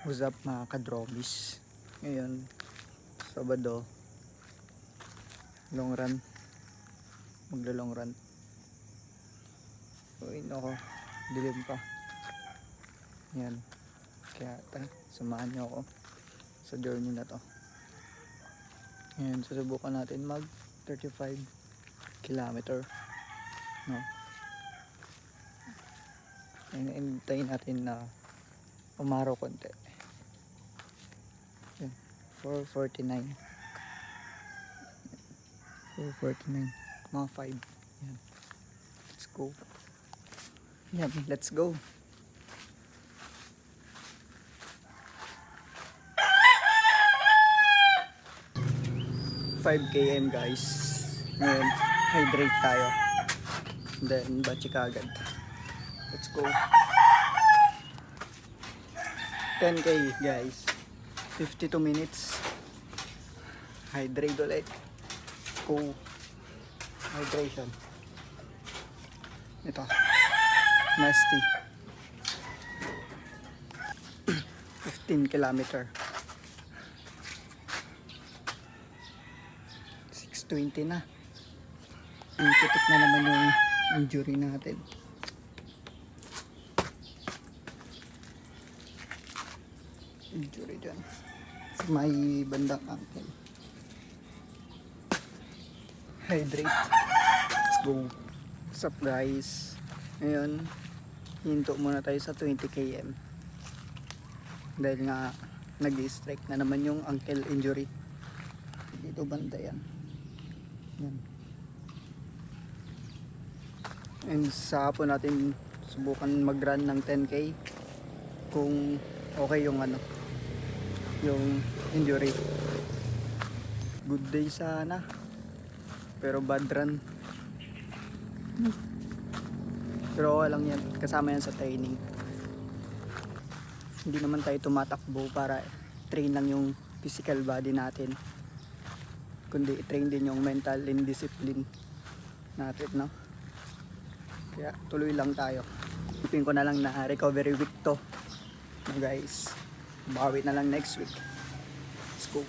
What's up mga kadromis? Ngayon, Sabado, long run. Maglo-long run. Uy, nako, dilim pa. Yan. Kaya samahan niyo ako sa journey na to. Ngayon, susubukan natin mag 35 kilometer. No? Hintayin natin na umaraw konti. 4:49. 4:49. Mga 5. Yan. Let's go. Yan, let's go. Five km guys. Ngayon, hydrate tayo. Then, batchi kagad. Let's go. 10k guys. 52 minutes. Hydrate ulit. Go. Hydration. Ito. Nasty. 15 kilometer. 6:20 na. Pitik na naman yung injury natin. Injury dyan. May bandang ankle. Hydrate. Let's go. What's up guys? Ngayon, hinto muna tayo sa 20 km. Dahil nga nag-strike na naman yung ankle injury. Dito banda yan. Yan. And sa hapon natin subukan mag-run ng 10k kung okay yung yung injury. Good day sana, pero bad run. Pero okay lang yan, kasama yan sa training. Hindi naman tayo tumatakbo para train lang yung physical body natin, kundi i-train din yung mental and discipline natin, no? Kaya tuloy lang tayo. Ipin ko na lang na recovery week to, no guys. Bawi na lang next week. Let's go.